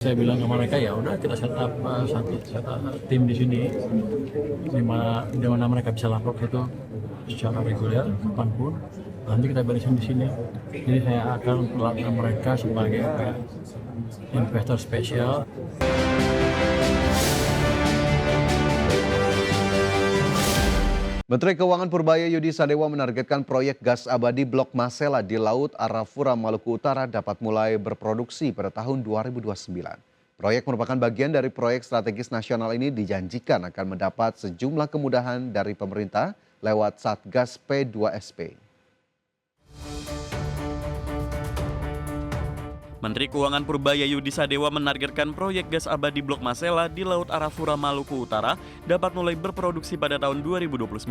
Saya bilang sama mereka ya udah kita set up tim di sini di mana mereka bisa lapor itu secara reguler kapanpun, nanti kita beresin di sini. Jadi saya akan melakukan mereka sebagai investor spesial. Menteri Keuangan Purbaya Yudi Sadewa menargetkan proyek gas abadi Blok Masela di Laut Arafura, Maluku Utara dapat mulai berproduksi pada tahun 2029. Proyek merupakan bagian dari proyek strategis nasional ini dijanjikan akan mendapat sejumlah kemudahan dari pemerintah lewat Satgas P2SP. Menteri Keuangan Purbaya Yudi Sadewa menargetkan proyek gas abadi Blok Masela di Laut Arafura, Maluku Utara dapat mulai berproduksi pada tahun 2029.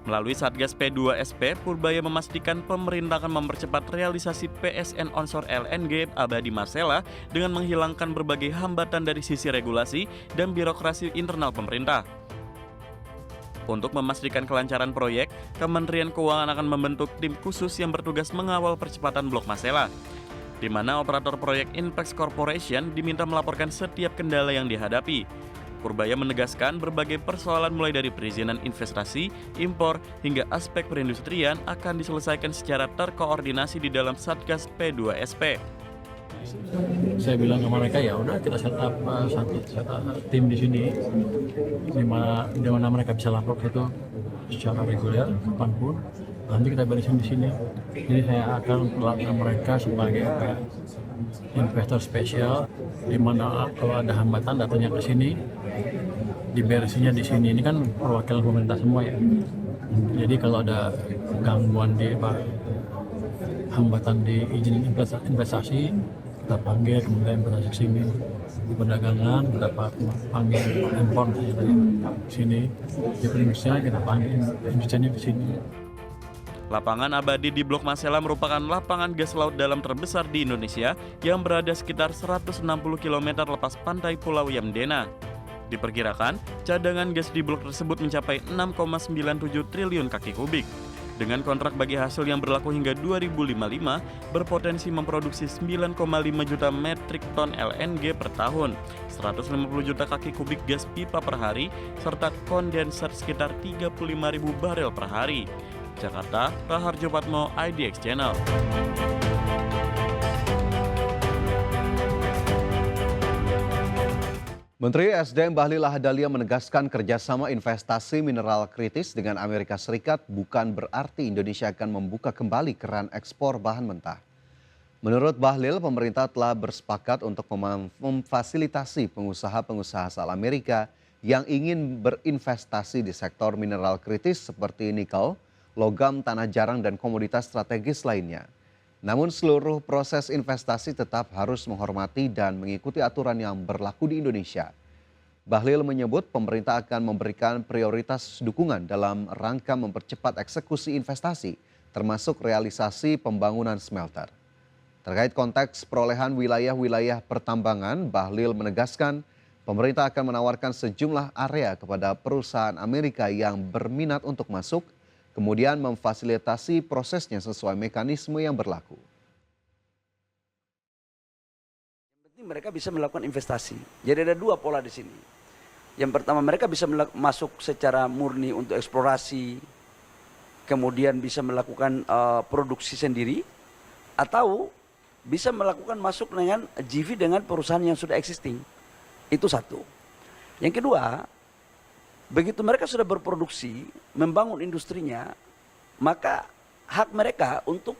Melalui Satgas P2SP, Purbaya memastikan pemerintah akan mempercepat realisasi PSN onshore LNG abadi Masela dengan menghilangkan berbagai hambatan dari sisi regulasi dan birokrasi internal pemerintah. Untuk memastikan kelancaran proyek, Kementerian Keuangan akan membentuk tim khusus yang bertugas mengawal percepatan Blok Masela, di mana operator proyek Inpex Corporation diminta melaporkan setiap kendala yang dihadapi. Purbaya menegaskan berbagai persoalan mulai dari perizinan investasi, impor, hingga aspek perindustrian akan diselesaikan secara terkoordinasi di dalam Satgas P2SP. Saya bilang sama mereka ya udah kita set up tim di sini di mana mereka bisa lapor itu secara reguler kapanpun, nanti kita beresin di sini. Jadi saya akan melakukan mereka sebagai investor spesial, di mana kalau ada hambatan datanya ke sini, diberesinya di sini. Ini kan perwakilan pemerintah semua ya. Jadi kalau ada gangguan hambatan di izin investasi, kita panggil kemudian investasi ke sini. Di perdagangan kita panggil impor dari sini. Di perindustrian kita panggil industrinya di sini. Lapangan abadi di Blok Masela merupakan lapangan gas laut dalam terbesar di Indonesia yang berada sekitar 160 km lepas pantai Pulau Yamdena. Diperkirakan, cadangan gas di blok tersebut mencapai 6,97 triliun kaki kubik. Dengan kontrak bagi hasil yang berlaku hingga 2055, berpotensi memproduksi 9,5 juta metrik ton LNG per tahun, 150 juta kaki kubik gas pipa per hari, serta kondensat sekitar 35.000 barel per hari. Jakarta, Raharjo Patmo, IDX Channel. Menteri SDM Bahlil Lahadalia menegaskan kerjasama investasi mineral kritis dengan Amerika Serikat bukan berarti Indonesia akan membuka kembali keran ekspor bahan mentah. Menurut Bahlil, pemerintah telah bersepakat untuk memfasilitasi pengusaha-pengusaha asal Amerika yang ingin berinvestasi di sektor mineral kritis seperti nikel, logam tanah jarang, dan komoditas strategis lainnya. Namun seluruh proses investasi tetap harus menghormati dan mengikuti aturan yang berlaku di Indonesia. Bahlil menyebut pemerintah akan memberikan prioritas dukungan dalam rangka mempercepat eksekusi investasi, termasuk realisasi pembangunan smelter. Terkait konteks perolehan wilayah-wilayah pertambangan, Bahlil menegaskan pemerintah akan menawarkan sejumlah area kepada perusahaan Amerika yang berminat untuk masuk, kemudian memfasilitasi prosesnya sesuai mekanisme yang berlaku. Yang penting mereka bisa melakukan investasi. Jadi ada dua pola di sini. Yang pertama, mereka bisa masuk secara murni untuk eksplorasi, kemudian bisa melakukan produksi sendiri, atau bisa melakukan masuk dengan JV dengan perusahaan yang sudah existing. Itu satu. Yang kedua, begitu mereka sudah berproduksi, membangun industrinya, maka hak mereka untuk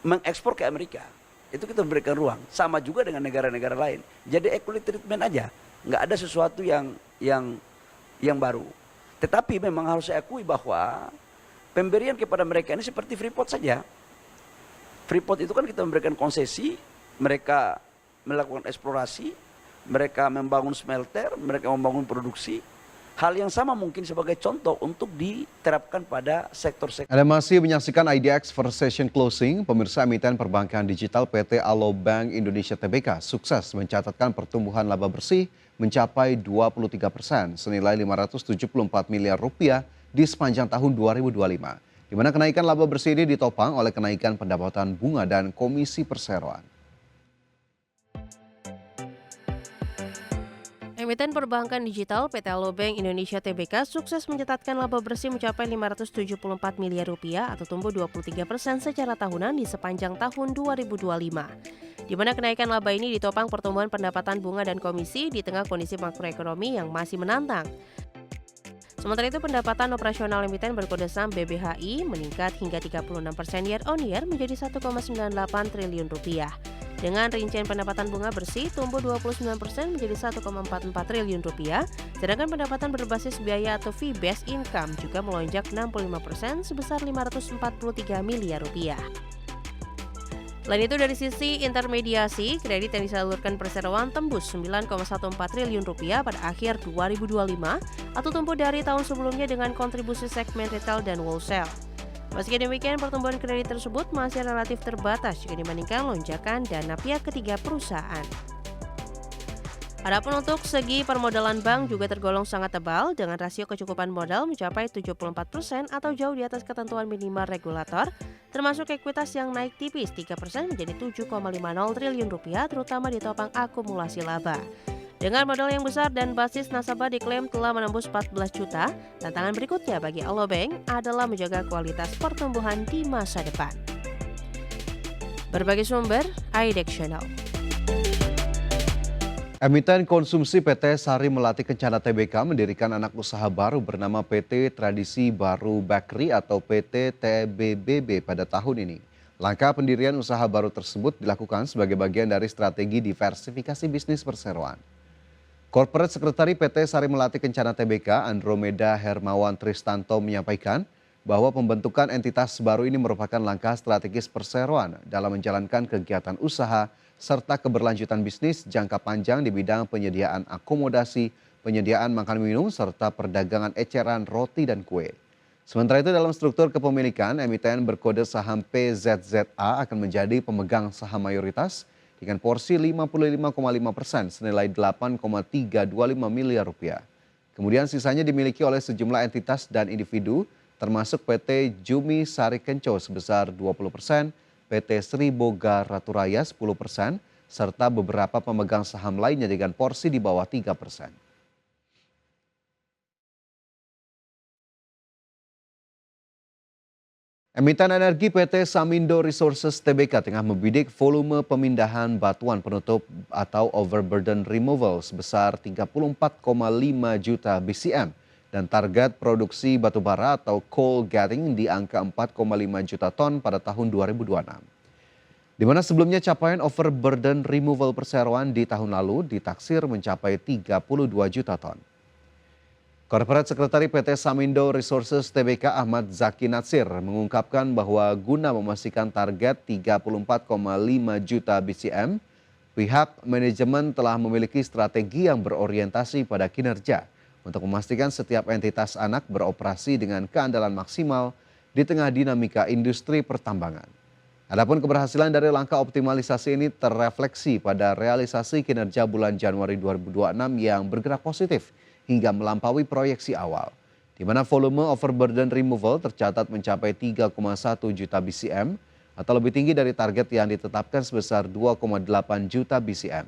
mengekspor ke Amerika, itu kita berikan ruang. Sama juga dengan negara-negara lain. Jadi equal treatment aja, nggak ada sesuatu yang baru. Tetapi memang harus saya akui bahwa pemberian kepada mereka ini seperti Freeport saja. Freeport itu kan kita memberikan konsesi, mereka melakukan eksplorasi, mereka membangun smelter, mereka membangun produksi. Hal yang sama mungkin sebagai contoh untuk diterapkan pada sektor-sektor. Anda masih menyaksikan IDX First Session Closing. Pemirsa, emiten perbankan digital PT Alo Bank Indonesia Tbk sukses mencatatkan pertumbuhan laba bersih mencapai 23% senilai 574 miliar rupiah di sepanjang tahun 2025. Di mana kenaikan laba bersih ini ditopang oleh kenaikan pendapatan bunga dan komisi perseroan. Emiten perbankan digital PT Alobank Indonesia Tbk sukses mencatatkan laba bersih mencapai 574 miliar rupiah atau tumbuh 23% secara tahunan di sepanjang tahun 2025. Di mana kenaikan laba ini ditopang pertumbuhan pendapatan bunga dan komisi di tengah kondisi makroekonomi yang masih menantang. Sementara itu pendapatan operasional emiten berkode saham BBHI meningkat hingga 36% year on year menjadi 1,98 triliun rupiah. Dengan rincian pendapatan bunga bersih tumbuh 29% menjadi 1,44 triliun rupiah, sedangkan pendapatan berbasis biaya atau fee-based income juga melonjak 65% sebesar 543 miliar rupiah. Selain itu dari sisi intermediasi, kredit yang disalurkan perseroan tembus 9,14 triliun rupiah pada akhir 2025 atau tumbuh dari tahun sebelumnya dengan kontribusi segmen retail dan wholesale. Meski demikian, pertumbuhan kredit tersebut masih relatif terbatas jika dibandingkan lonjakan dana pihak ketiga perusahaan. Adapun untuk segi permodalan bank juga tergolong sangat tebal dengan rasio kecukupan modal mencapai 74% atau jauh di atas ketentuan minimal regulator, termasuk ekuitas yang naik tipis 3% menjadi 7,50 triliun rupiah terutama ditopang akumulasi laba. Dengan modal yang besar dan basis nasabah diklaim telah menembus 14 juta, tantangan berikutnya bagi Alobank adalah menjaga kualitas pertumbuhan di masa depan. Berbagai sumber, IDEX Channel. Emiten konsumsi PT Sari Melati Kencana Tbk mendirikan anak usaha baru bernama PT Tradisi Baru Bakery atau PT TBBB pada tahun ini. Langkah pendirian usaha baru tersebut dilakukan sebagai bagian dari strategi diversifikasi bisnis perseroan. Corporate Sekretari PT Sari Melati Kencana Tbk Andromeda Hermawan Tristanto menyampaikan bahwa pembentukan entitas baru ini merupakan langkah strategis perseroan dalam menjalankan kegiatan usaha serta keberlanjutan bisnis jangka panjang di bidang penyediaan akomodasi, penyediaan makan minum, serta perdagangan eceran roti dan kue. Sementara itu dalam struktur kepemilikan, emiten berkode saham PZZA akan menjadi pemegang saham mayoritas dengan porsi 55,5% senilai 8,325 miliar rupiah. Kemudian sisanya dimiliki oleh sejumlah entitas dan individu termasuk PT Jumi Sari Kenco sebesar 20%, PT Sri Boga Raturaya 10%, serta beberapa pemegang saham lainnya dengan porsi di bawah 3%. Emiten energi PT Samindo Resources Tbk tengah membidik volume pemindahan batuan penutup atau overburden removal sebesar 34,5 juta BCM dan target produksi batubara atau coal getting di angka 4,5 juta ton pada tahun 2026. Di mana sebelumnya capaian overburden removal perseroan di tahun lalu ditaksir mencapai 32 juta ton. Corporate Sekretari PT Samindo Resources Tbk Ahmad Zaki Natsir mengungkapkan bahwa guna memastikan target 34,5 juta BCM, pihak manajemen telah memiliki strategi yang berorientasi pada kinerja untuk memastikan setiap entitas anak beroperasi dengan keandalan maksimal di tengah dinamika industri pertambangan. Adapun keberhasilan dari langkah optimalisasi ini terrefleksi pada realisasi kinerja bulan Januari 2026 yang bergerak positif hingga melampaui proyeksi awal, di mana volume overburden removal tercatat mencapai 3,1 juta BCM atau lebih tinggi dari target yang ditetapkan sebesar 2,8 juta BCM.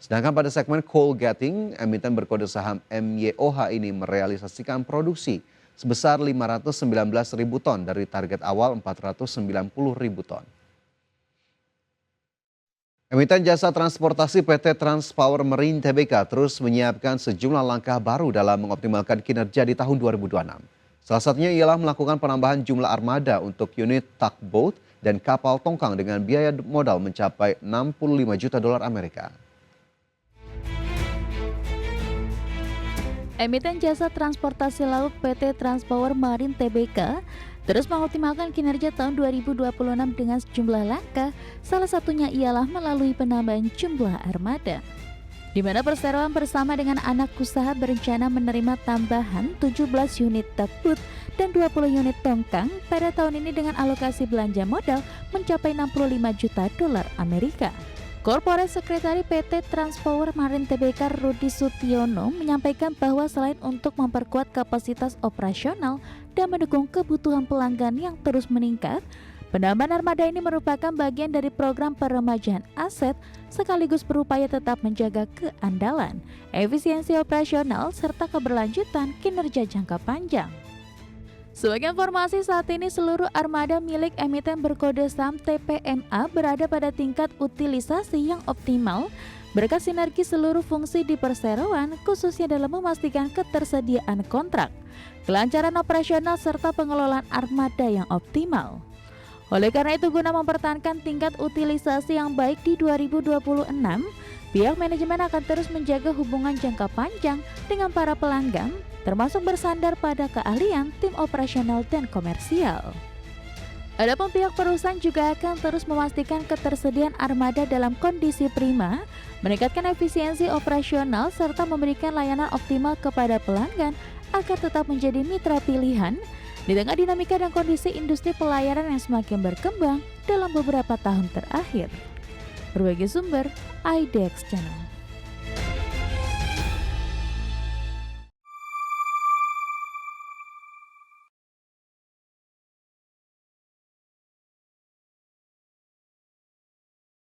Sedangkan pada segmen coal getting, emiten berkode saham MYOH ini merealisasikan produksi sebesar 519.000 ton dari target awal 490.000 ton. Emiten jasa transportasi PT Transpower Marine Tbk terus menyiapkan sejumlah langkah baru dalam mengoptimalkan kinerja di tahun 2026. Salah satunya ialah melakukan penambahan jumlah armada untuk unit tugboat dan kapal tongkang dengan biaya modal mencapai 65 juta dolar Amerika. Emiten jasa transportasi laut PT Transpower Marine Tbk terus mengoptimalkan kinerja tahun 2026 dengan sejumlah langkah, salah satunya ialah melalui penambahan jumlah armada. Di mana perseroan bersama dengan anak usaha berencana menerima tambahan 17 unit tugboat dan 20 unit tongkang pada tahun ini dengan alokasi belanja modal mencapai 65 juta dolar Amerika. Corporate Sekretari PT Transpower Marine Tbk Rudi Sutiono menyampaikan bahwa selain untuk memperkuat kapasitas operasional dan mendukung kebutuhan pelanggan yang terus meningkat, Penambahan armada ini merupakan bagian dari program peremajaan aset sekaligus berupaya tetap menjaga keandalan, efisiensi operasional, serta keberlanjutan kinerja jangka panjang. Sebagai informasi, saat ini seluruh armada milik emiten berkode saham TPMA berada pada tingkat utilisasi yang optimal berkat sinergi seluruh fungsi di perseroan, khususnya dalam memastikan ketersediaan kontrak, kelancaran operasional, serta pengelolaan armada yang optimal. Oleh karena itu, guna mempertahankan tingkat utilisasi yang baik di 2026, pihak manajemen akan terus menjaga hubungan jangka panjang dengan para pelanggan, termasuk bersandar pada keahlian tim operasional dan komersial. Adapun pihak perusahaan juga akan terus memastikan ketersediaan armada dalam kondisi prima, meningkatkan efisiensi operasional, serta memberikan layanan optimal kepada pelanggan agar tetap menjadi mitra pilihan di tengah dinamika dan kondisi industri pelayaran yang semakin berkembang dalam beberapa tahun terakhir. Berbagai sumber, IDX Channel.